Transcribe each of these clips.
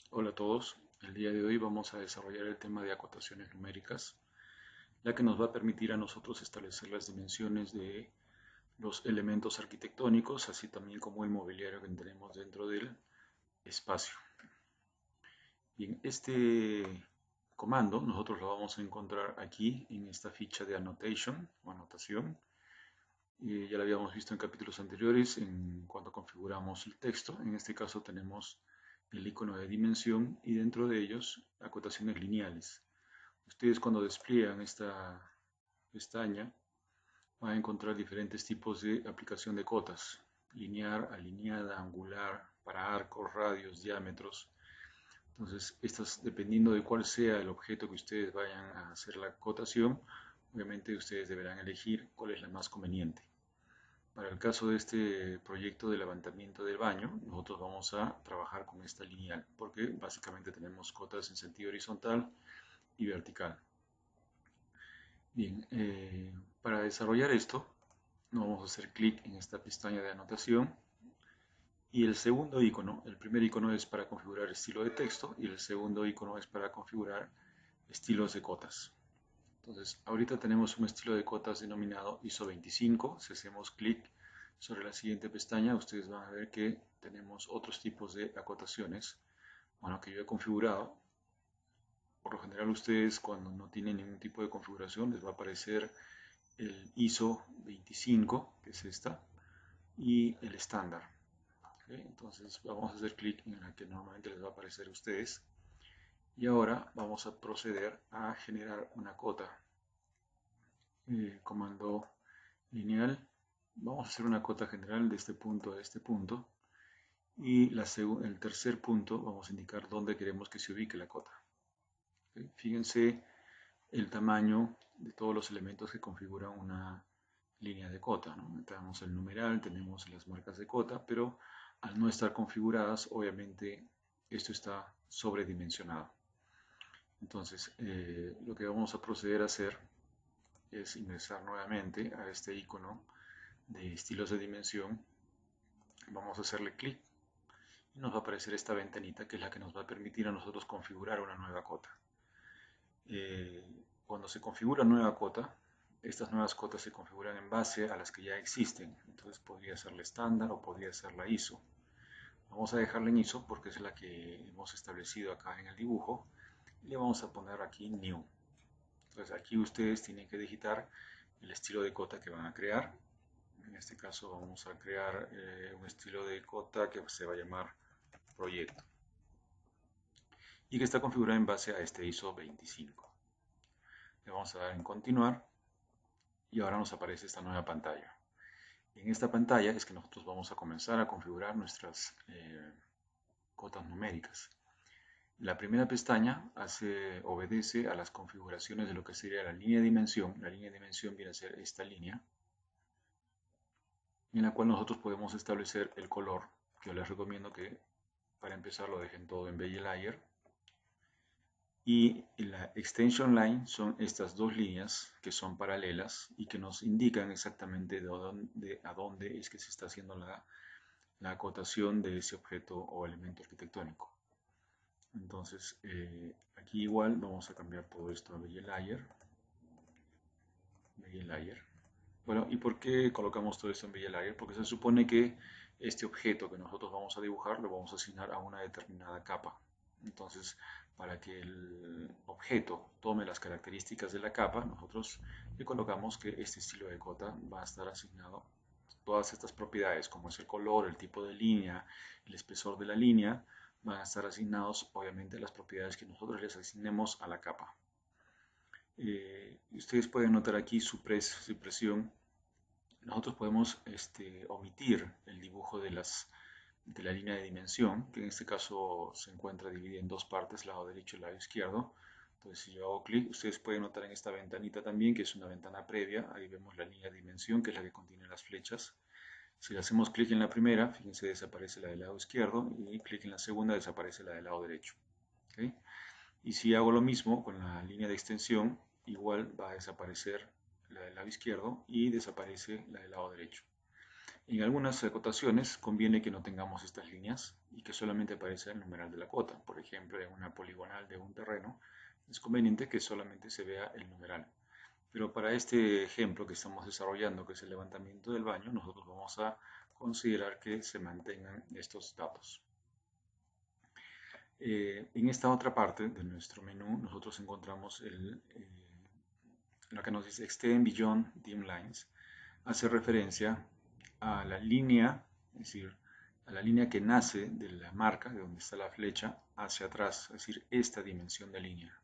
Hola a todos, el día de hoy vamos a desarrollar el tema de acotaciones numéricas, la que nos va a permitir a nosotros establecer las dimensiones de los elementos arquitectónicos, así también como el mobiliario que tenemos dentro del espacio. Bien, este comando nosotros lo vamos a encontrar aquí en esta ficha de annotation o anotación. Ya lo habíamos visto en capítulos anteriores en cuanto configuramos el texto. En este caso tenemos el icono de dimensión y dentro de ellos acotaciones lineales. Ustedes cuando despliegan esta pestaña van a encontrar diferentes tipos de aplicación de cotas: lineal, alineada, angular, para arcos, radios, diámetros. Entonces, estas, dependiendo de cuál sea el objeto que ustedes vayan a hacer la cotación, obviamente ustedes deberán elegir cuál es la más conveniente. Para el caso de este proyecto de levantamiento del baño, nosotros vamos a trabajar con esta lineal, porque básicamente tenemos cotas en sentido horizontal y vertical. Bien, para desarrollar esto, vamos a hacer clic en esta pestaña de anotación y el segundo icono, el primer icono es para configurar estilo de texto y el segundo icono es para configurar estilos de cotas. Entonces, ahorita tenemos un estilo de cotas denominado ISO 25. Si hacemos clic sobre la siguiente pestaña, ustedes van a ver que tenemos otros tipos de acotaciones, bueno, que yo he configurado. Por lo general, ustedes cuando no tienen ningún tipo de configuración les va a aparecer el ISO 25, que es esta, y el estándar. ¿Okay? Entonces vamos a hacer clic en la que normalmente les va a aparecer a ustedes. Y ahora vamos a proceder a generar una cota. Comando lineal. Vamos a hacer una cota general de este punto a este punto. Y el tercer punto vamos a indicar dónde queremos que se ubique la cota. ¿Okay? Fíjense el tamaño de todos los elementos que configuran una línea de cota, ¿no? Tenemos el numeral, tenemos las marcas de cota, pero al no estar configuradas, obviamente esto está sobredimensionado. Entonces, lo que vamos a proceder a hacer es ingresar nuevamente a este icono de estilos de dimensión. Vamos a hacerle clic y nos va a aparecer esta ventanita que es la que nos va a permitir a nosotros configurar una nueva cota. Eh, Cuando se configura nueva cota, estas nuevas cotas se configuran en base a las que ya existen. Entonces podría ser la estándar o podría ser la ISO. Vamos a dejarla en ISO porque es la que hemos establecido acá en el dibujo. Y le vamos a poner aquí New. Entonces aquí ustedes tienen que digitar el estilo de cota que van a crear. En este caso vamos a crear un estilo de cota que se va a llamar proyecto y que está configurado en base a este ISO 25. Le vamos a dar en continuar y ahora nos aparece esta nueva pantalla. En esta pantalla es que nosotros vamos a comenzar a configurar nuestras cotas numéricas. La primera pestaña obedece a las configuraciones de lo que sería la línea de dimensión. La línea de dimensión viene a ser esta línea, en la cual nosotros podemos establecer el color, que yo les recomiendo que para empezar lo dejen todo en Beige Layer. Y la extension line son estas dos líneas que son paralelas y que nos indican exactamente a dónde es que se está haciendo la acotación de ese objeto o elemento arquitectónico. Entonces, aquí igual vamos a cambiar todo esto a Beige Layer. Beige Layer. Bueno, ¿y por qué colocamos todo esto en Beige Layer? Porque se supone que este objeto que nosotros vamos a dibujar lo vamos a asignar a una determinada capa. Entonces, para que el objeto tome las características de la capa, nosotros le colocamos que este estilo de cota va a estar asignado todas estas propiedades, como es el color, el tipo de línea, el espesor de la línea, van a estar asignados obviamente a las propiedades que nosotros les asignemos a la capa. Ustedes pueden notar aquí supresión. Nosotros podemos omitir el dibujo de la línea de dimensión, que en este caso se encuentra dividida en dos partes, lado derecho y lado izquierdo. Entonces, si yo hago clic, ustedes pueden notar en esta ventanita también, que es una ventana previa, ahí vemos la línea de dimensión, que es la que contiene las flechas. Si le hacemos clic en la primera, fíjense, desaparece la del lado izquierdo, y clic en la segunda, desaparece la del lado derecho. ¿Okay? Y si hago lo mismo con la línea de extensión, igual va a desaparecer la del lado izquierdo y desaparece la del lado derecho. En algunas acotaciones conviene que no tengamos estas líneas y que solamente aparezca el numeral de la cota. Por ejemplo, en una poligonal de un terreno es conveniente que solamente se vea el numeral. Pero para este ejemplo que estamos desarrollando, que es el levantamiento del baño, nosotros vamos a considerar que se mantengan estos datos. En esta otra parte de nuestro menú, nosotros encontramos lo que nos dice Extend Beyond Dim Lines. Hace referencia a la línea, es decir, a la línea que nace de la marca, de donde está la flecha, hacia atrás, es decir, esta dimensión de línea.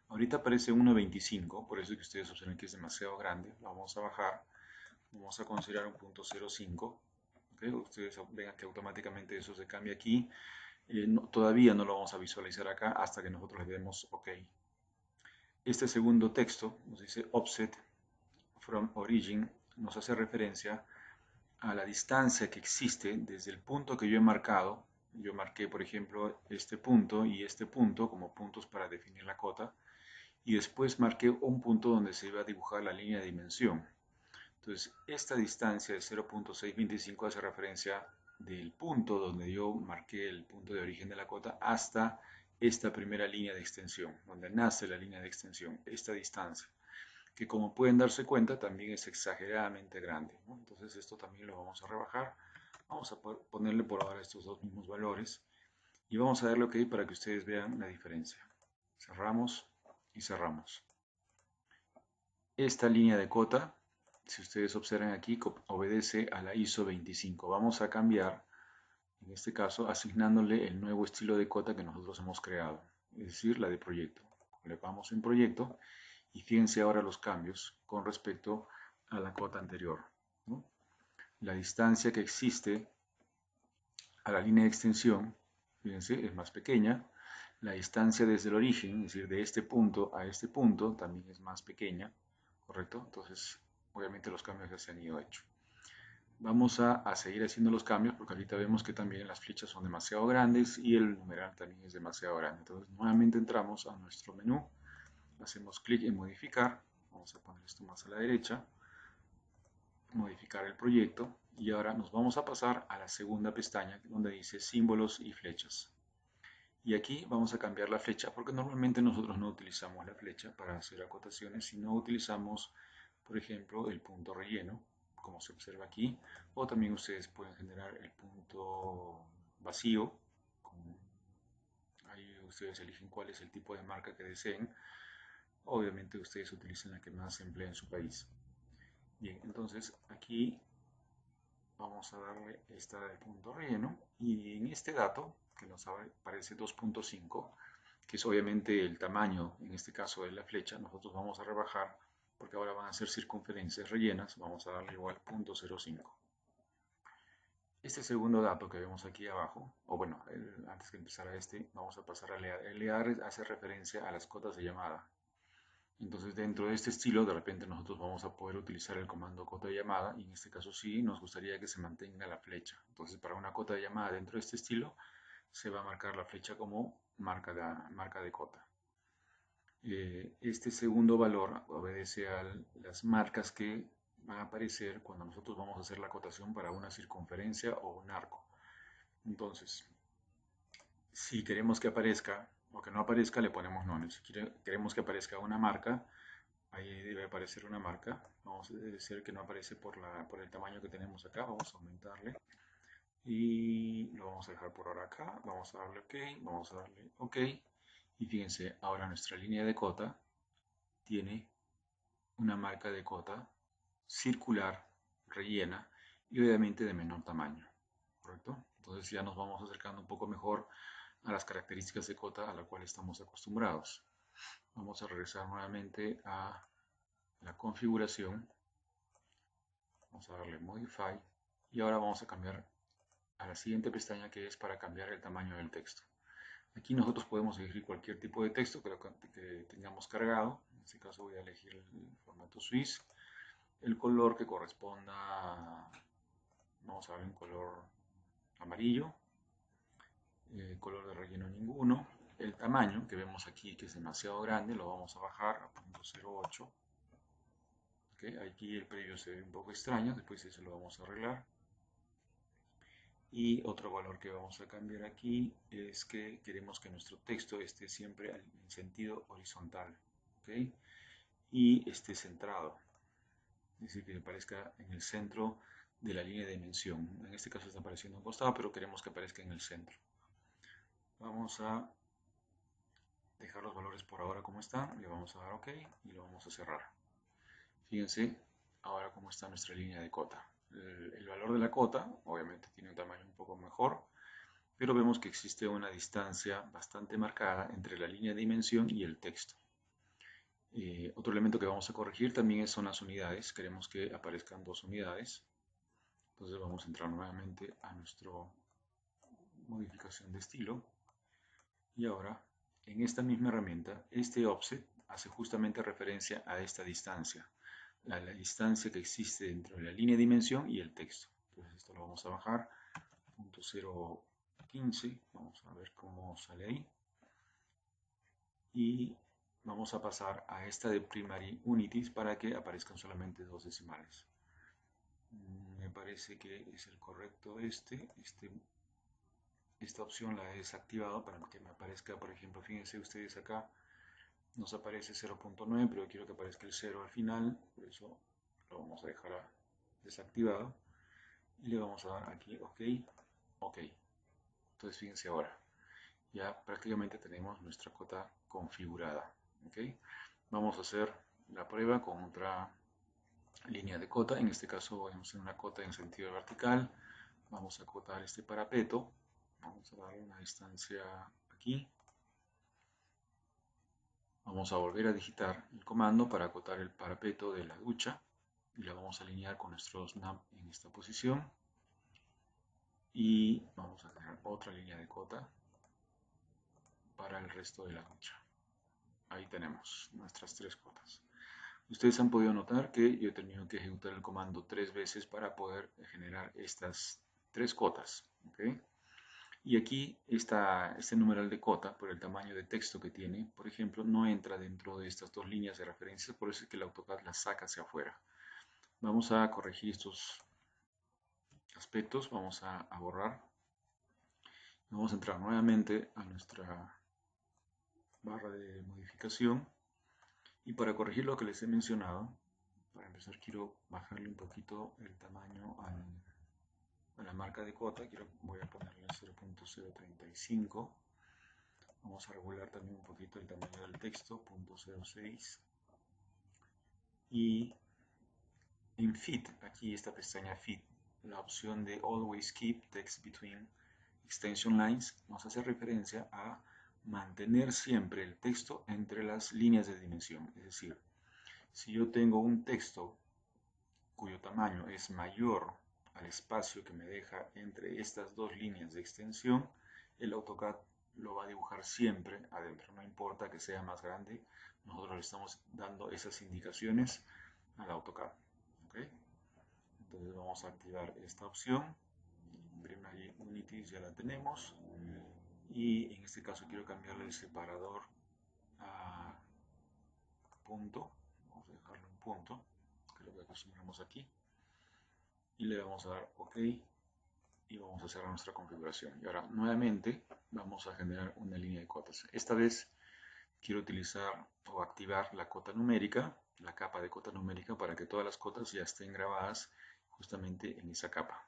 Ahorita aparece 1.25, por eso es que ustedes observan que es demasiado grande. Lo vamos a bajar, vamos a considerar un punto 0.5. ¿Okay? Ustedes ven que automáticamente eso se cambia aquí. Todavía no lo vamos a visualizar acá hasta que nosotros le demos OK. Este segundo texto nos dice Offset from Origin, nos hace referencia a la distancia que existe desde el punto que yo he marcado. Yo marqué, por ejemplo, este punto y este punto como puntos para definir la cota, y después marqué un punto donde se iba a dibujar la línea de dimensión. Entonces, esta distancia de 0.625 hace referencia del punto donde yo marqué el punto de origen de la cota hasta esta primera línea de extensión, donde nace la línea de extensión, esta distancia, que como pueden darse cuenta también es exageradamente grande, ¿no? Entonces esto también lo vamos a rebajar, vamos a ponerle por ahora estos dos mismos valores y vamos a darle OK para que ustedes vean la diferencia. Cerramos y cerramos. Esta línea de cota, si ustedes observan aquí, obedece a la ISO 25. Vamos a cambiar, en este caso, asignándole el nuevo estilo de cota que nosotros hemos creado, es decir, la de proyecto. Le vamos en proyecto y fíjense ahora los cambios con respecto a la cota anterior, ¿no? La distancia que existe a la línea de extensión, fíjense, es más pequeña. La distancia desde el origen, es decir, de este punto a este punto, también es más pequeña, ¿correcto? Entonces, obviamente los cambios ya se han ido hechos. Vamos a seguir haciendo los cambios porque ahorita vemos que también las flechas son demasiado grandes y el numeral también es demasiado grande. Entonces, nuevamente entramos a nuestro menú, hacemos clic en modificar, vamos a poner esto más a la derecha, modificar el proyecto y ahora nos vamos a pasar a la segunda pestaña donde dice símbolos y flechas. Y aquí vamos a cambiar la flecha porque normalmente nosotros no utilizamos la flecha para hacer acotaciones, sino utilizamos, por ejemplo, el punto relleno, como se observa aquí, o también ustedes pueden generar el punto vacío. Ahí ustedes eligen cuál es el tipo de marca que deseen. Obviamente ustedes utilizan la que más se emplea en su país. Bien, entonces aquí vamos a darle esta de punto relleno y en este dato que nos aparece 2.5, que es obviamente el tamaño en este caso de la flecha, nosotros vamos a rebajar porque ahora van a ser circunferencias rellenas, vamos a darle igual 0.05. Este segundo dato que vemos aquí abajo, o bueno, antes de empezar a vamos a pasar a LEAR. El LEAR hace referencia a las cotas de llamada. Entonces dentro de este estilo de repente nosotros vamos a poder utilizar el comando cota de llamada y en este caso sí nos gustaría que se mantenga la flecha. Entonces para una cota de llamada dentro de este estilo se va a marcar la flecha como marca de cota. Este segundo valor obedece a las marcas que van a aparecer cuando nosotros vamos a hacer la acotación para una circunferencia o un arco. Entonces, si queremos que aparezca o que no aparezca, le ponemos none. Si queremos que aparezca una marca, ahí debe aparecer una marca. Vamos a decir que no aparece por el tamaño que tenemos acá. Vamos a aumentarle. Y lo vamos a dejar por ahora acá. Vamos a darle OK. Vamos a darle OK. Y fíjense, ahora nuestra línea de cota tiene una marca de cota circular, rellena y obviamente de menor tamaño. ¿Correcto? Entonces ya nos vamos acercando un poco mejor a las características de cota a la cual estamos acostumbrados. Vamos a regresar nuevamente a la configuración, vamos a darle Modify y ahora vamos a cambiar a la siguiente pestaña que es para cambiar el tamaño del texto. Aquí nosotros podemos elegir cualquier tipo de texto que tengamos cargado. En este caso voy a elegir el formato Swiss, el color que corresponda, vamos a ver un color amarillo, color de relleno ninguno, el tamaño que vemos aquí que es demasiado grande lo vamos a bajar a 0.08. Okay, aquí el previo se ve un poco extraño, después eso lo vamos a arreglar. Y otro valor que vamos a cambiar aquí es que queremos que nuestro texto esté siempre en sentido horizontal, ¿ok? Y esté centrado, es decir, que aparezca en el centro de la línea de dimensión. En este caso está apareciendo a un costado, pero queremos que aparezca en el centro. Vamos a dejar los valores por ahora como están, le vamos a dar OK y lo vamos a cerrar. Fíjense ahora cómo está nuestra línea de cota. El valor de la cota obviamente tiene un tamaño un poco mejor, pero vemos que existe una distancia bastante marcada entre la línea de dimensión y el texto. Otro elemento que vamos a corregir también son las unidades. Queremos que aparezcan 2 unidades. Entonces vamos a entrar nuevamente a nuestra modificación de estilo. Y ahora, en esta misma herramienta, este offset hace justamente referencia a esta distancia. La distancia que existe entre la línea de dimensión y el texto. Entonces esto lo vamos a bajar. 0.15. Vamos a ver cómo sale ahí. Y vamos a pasar a esta de primary unities para que aparezcan solamente 2 decimales. Me parece que es el correcto esta opción la he desactivado para que me aparezca, por ejemplo, fíjense ustedes acá, nos aparece 0.9, pero quiero que aparezca el 0 al final, por eso lo vamos a dejar desactivado y le vamos a dar aquí OK, OK. Entonces fíjense ahora, ya prácticamente tenemos nuestra cota configurada. ¿Okay? Vamos a hacer la prueba con otra línea de cota. En este caso vamos a hacer una cota en sentido vertical. Vamos a acotar este parapeto. Vamos a darle una distancia aquí. Vamos a volver a digitar el comando para acotar el parapeto de la ducha. Y la vamos a alinear con nuestro snap en esta posición. Y vamos a crear otra línea de cota para el resto de la ducha. Ahí tenemos nuestras 3 cotas. Ustedes han podido notar que yo he tenido que ejecutar el comando 3 veces para poder generar estas 3 cotas. ¿Okay? Y aquí este numeral de cota, por el tamaño de texto que tiene, por ejemplo, no entra dentro de estas 2 líneas de referencia, por eso es que el AutoCAD las saca hacia afuera. Vamos a corregir estos aspectos, vamos a borrar. Vamos a entrar nuevamente a nuestra barra de modificación. Y para corregir lo que les he mencionado, para empezar quiero bajarle un poquito el tamaño a la marca de cota. Voy a ponerle 0.035. Vamos a regular también un poquito el tamaño del texto, 0.06. Y en Fit, aquí esta pestaña Fit, la opción de Always Keep Text Between Extension Lines nos hace referencia a mantener siempre el texto entre las líneas de dimensión. Es decir, si yo tengo un texto cuyo tamaño es mayor al espacio que me deja entre estas 2 líneas de extensión, el AutoCAD lo va a dibujar siempre adentro, no importa que sea más grande, nosotros le estamos dando esas indicaciones al AutoCAD. ¿Okay? Entonces vamos a activar esta opción, Primary Unities ya la tenemos, y en este caso quiero cambiarle el separador a punto, vamos a dejarlo en punto, que es lo que acostumbramos aquí, y le vamos a dar OK y vamos a cerrar nuestra configuración. Y ahora nuevamente vamos a generar una línea de cotas. Esta vez quiero utilizar o activar la cota numérica, la capa de cota numérica, para que todas las cotas ya estén grabadas justamente en esa capa.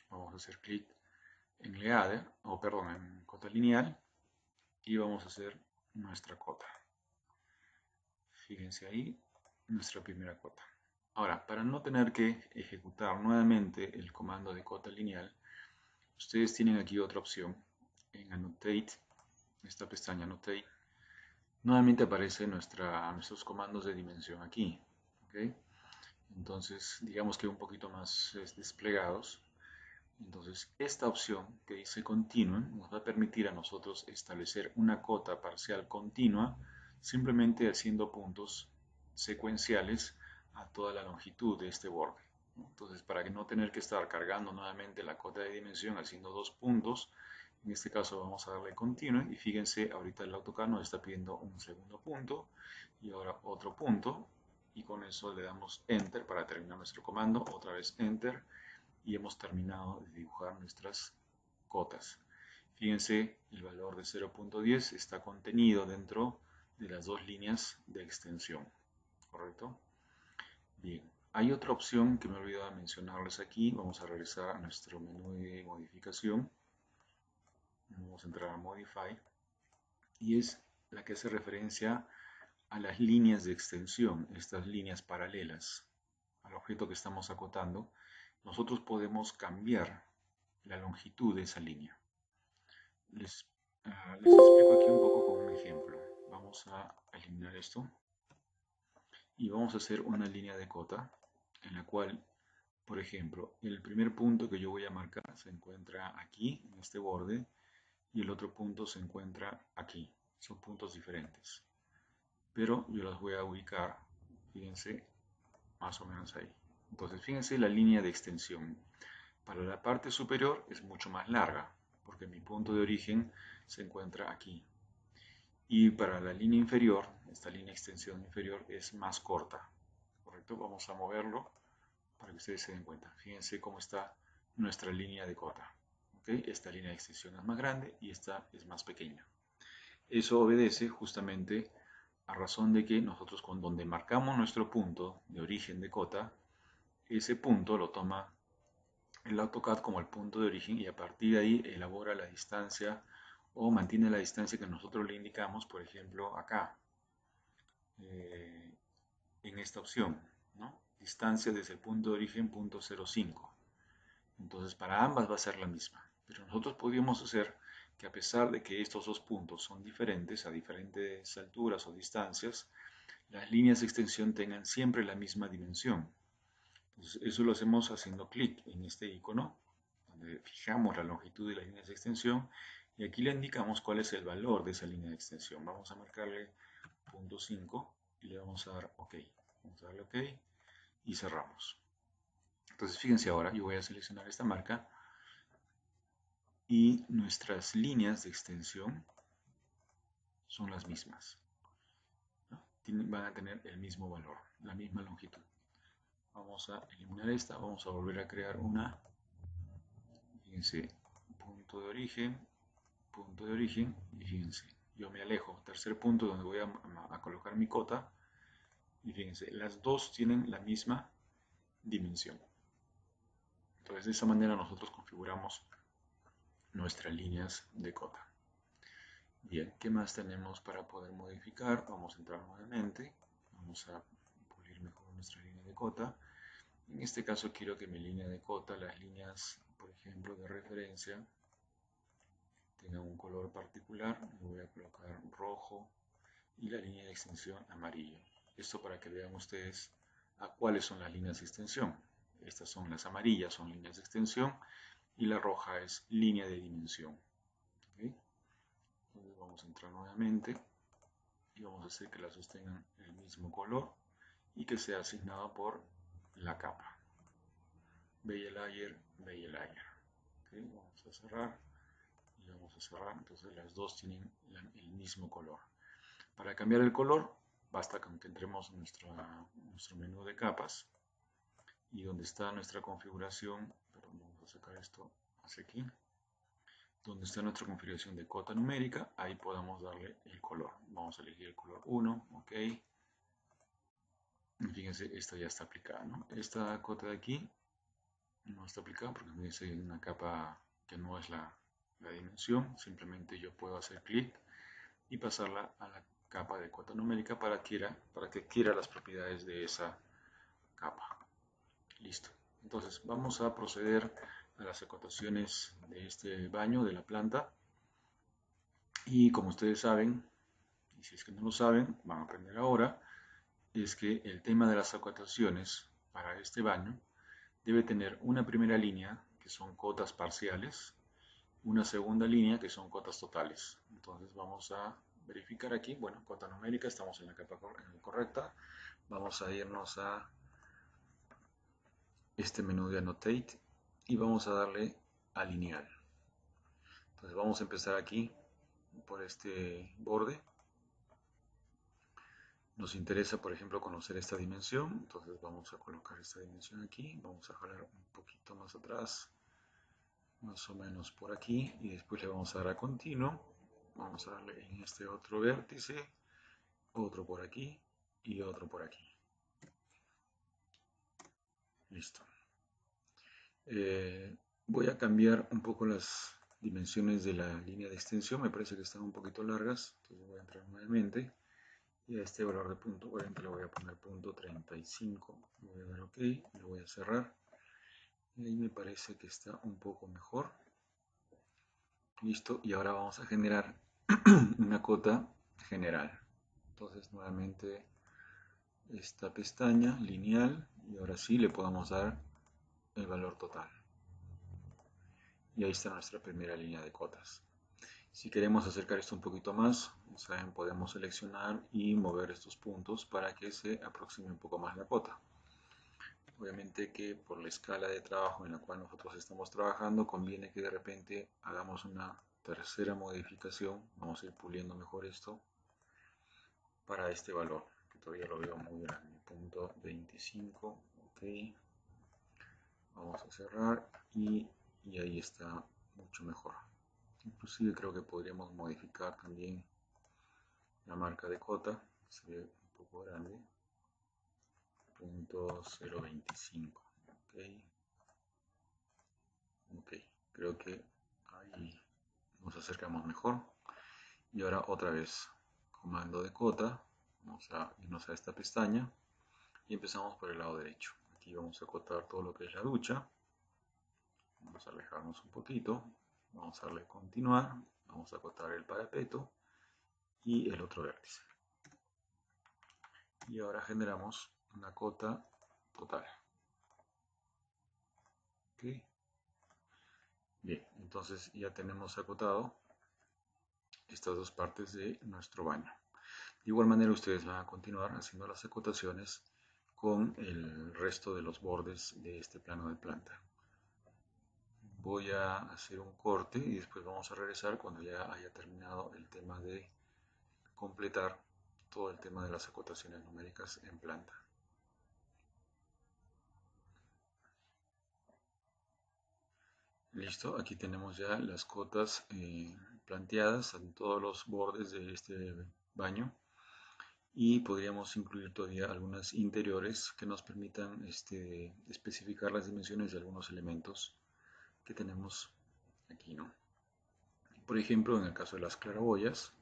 Vamos a hacer clic en Leader, en cota lineal, y vamos a hacer nuestra cota. Fíjense ahí, nuestra primera cota. Ahora, para no tener que ejecutar nuevamente el comando de cota lineal, ustedes tienen aquí otra opción en Annotate, esta pestaña Annotate. Nuevamente aparecen nuestros comandos de dimensión aquí. ¿Okay? Entonces, digamos que un poquito más desplegados. Entonces, esta opción que dice Continue nos va a permitir a nosotros establecer una cota parcial continua simplemente haciendo puntos secuenciales a toda la longitud de este borde. Entonces, para que no tener que estar cargando nuevamente la cota de dimensión haciendo 2 puntos, en este caso vamos a darle Continue y fíjense, ahorita el AutoCAD nos está pidiendo un segundo punto y ahora otro punto y con eso le damos Enter para terminar nuestro comando, otra vez Enter y hemos terminado de dibujar nuestras cotas. Fíjense, el valor de 0.10 está contenido dentro de las dos líneas de extensión, ¿correcto? Bien, hay otra opción que me he olvidado de mencionarles aquí. Vamos a regresar a nuestro menú de modificación. Vamos a entrar a Modify y es la que hace referencia a las líneas de extensión, estas líneas paralelas al objeto que estamos acotando. Nosotros podemos cambiar la longitud de esa línea. Les explico aquí un poco con un ejemplo. Vamos a eliminar esto y vamos a hacer una línea de cota en la cual, por ejemplo, el primer punto que yo voy a marcar se encuentra aquí, en este borde, y el otro punto se encuentra aquí. Son puntos diferentes, pero yo los voy a ubicar, fíjense, más o menos ahí. Entonces, fíjense la línea de extensión. Para la parte superior es mucho más larga, porque mi punto de origen se encuentra aquí. Y para la línea inferior, esta línea de extensión inferior es más corta, ¿correcto? Vamos a moverlo para que ustedes se den cuenta. Fíjense cómo está nuestra línea de cota. ¿Okay? Esta línea de extensión es más grande y esta es más pequeña. Eso obedece justamente a razón de que nosotros con donde marcamos nuestro punto de origen de cota, ese punto lo toma el AutoCAD como el punto de origen y a partir de ahí elabora la distancia o mantiene la distancia que nosotros le indicamos, por ejemplo, acá, en esta opción, ¿no? Distancia desde el punto de origen, punto 0,5. Entonces, para ambas va a ser la misma. Pero nosotros podríamos hacer que a pesar de que estos dos puntos son diferentes, a diferentes alturas o distancias, las líneas de extensión tengan siempre la misma dimensión. Entonces, eso lo hacemos haciendo clic en este icono, donde fijamos la longitud de las líneas de extensión, y aquí le indicamos cuál es el valor de esa línea de extensión. Vamos a marcarle 0.5 y le vamos a dar OK. Vamos a darle OK y cerramos. Entonces, fíjense ahora, yo voy a seleccionar esta marca y nuestras líneas de extensión son las mismas, ¿no? Van a tener el mismo valor, la misma longitud. Vamos a eliminar esta, vamos a volver a crear una. Fíjense, punto de origen, y fíjense, yo me alejo, tercer punto donde voy a colocar mi cota, y fíjense, las dos tienen la misma dimensión. Entonces de esa manera nosotros configuramos nuestras líneas de cota. Bien, ¿qué más tenemos para poder modificar? Vamos a entrar nuevamente, vamos a pulir mejor nuestra línea de cota. En este caso quiero que mi línea de cota, las líneas, por ejemplo, de referencia, tengan un color particular. Le voy a colocar rojo y la línea de extensión amarillo. Esto para que vean ustedes a cuáles son las líneas de extensión. Estas son las amarillas, son líneas de extensión, y la roja es línea de dimensión. ¿Okay? Entonces vamos a entrar nuevamente y vamos a hacer que las dos tengan el mismo color y que sea asignado por la capa. Bevel Layer, Bevel Layer. ¿Okay? Vamos a cerrar y vamos a cerrar. Entonces las dos tienen el mismo color. Para cambiar el color, basta con que entremos en nuestro menú de capas y donde está nuestra configuración, perdón, vamos a sacar esto hacia aquí, donde está nuestra configuración de cota numérica, ahí podamos darle el color. Vamos a elegir el color 1, ok. Y fíjense, esta ya está aplicada, ¿no? Esta cota de aquí no está aplicada porque me dice una capa que no es la dimensión. Simplemente yo puedo hacer clic y pasarla a la capa de cota numérica para que adquiera las propiedades de esa capa. Listo. Entonces vamos a proceder a las acotaciones de este baño de la planta. Y como ustedes saben, y si es que no lo saben, van a aprender ahora, es que el tema de las acotaciones para este baño debe tener una primera línea, que son cotas parciales, una segunda línea, que son cotas totales. Entonces vamos a verificar aquí, bueno, cota numérica, estamos en la capa correcta. Vamos a irnos a este menú de Annotate y vamos a darle a lineal. Entonces vamos a empezar aquí por este borde Nos interesa, por ejemplo, conocer esta dimensión, entonces vamos a colocar esta dimensión aquí, vamos a jalar un poquito más atrás, más o menos por aquí, y después le vamos a dar a continuo, vamos a darle en este otro vértice, otro por aquí y otro por aquí. Listo. Voy a cambiar un poco las dimensiones de la línea de extensión, me parece que están un poquito largas, entonces voy a entrar nuevamente y a este valor de punto 40 le voy a poner punto 35, le voy a dar ok, le voy a cerrar y ahí me parece que está un poco mejor. Listo, y ahora vamos a generar una cota general. Entonces nuevamente esta pestaña lineal y ahora sí le podemos dar el valor total. Y ahí está nuestra primera línea de cotas. Si queremos acercar esto un poquito más, ¿saben? Podemos seleccionar y mover estos puntos para que se aproxime un poco más la cota. Obviamente que por la escala de trabajo en la cual nosotros estamos trabajando, conviene que de repente hagamos una tercera modificación. Vamos a ir puliendo mejor esto para este valor, que todavía lo veo muy grande. Punto 25, ok. Vamos a cerrar y ahí está mucho mejor. Inclusive creo que podríamos modificar también la marca de cota, se ve un poco grande. Punto 0.25, ok. Ok, creo que ahí nos acercamos mejor. Y ahora otra vez, comando de cota, vamos a irnos a esta pestaña y empezamos por el lado derecho. Aquí vamos a acotar todo lo que es la ducha. Vamos a alejarnos un poquito, vamos a darle continuar, vamos a acotar el parapeto y el otro vértice. Y ahora generamos una cota total. ¿Okay? Bien, entonces ya tenemos acotado estas dos partes de nuestro baño. De igual manera ustedes van a continuar haciendo las acotaciones con el resto de los bordes de este plano de planta. Voy a hacer un corte y después vamos a regresar cuando ya haya terminado el tema de completar todo el tema de las acotaciones numéricas en planta. Listo, aquí tenemos ya las cotas planteadas en todos los bordes de este baño y podríamos incluir todavía algunas interiores que nos permitan especificar las dimensiones de algunos elementos que tenemos aquí, ¿no? Por ejemplo, en el caso de las claraboyas,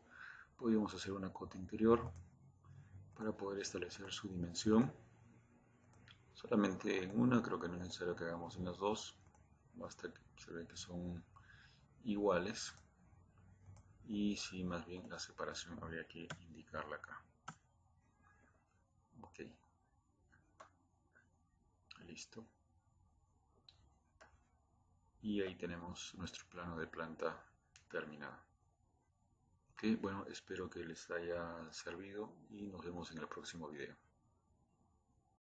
podríamos hacer una cota interior para poder establecer su dimensión. Solamente en una, creo que no es necesario que hagamos en las dos, basta que se ve que son iguales. Y si más bien la separación habría que indicarla acá. Ok, listo. Y ahí tenemos nuestro plano de planta terminado. Ok, bueno, espero que les haya servido y nos vemos en el próximo video.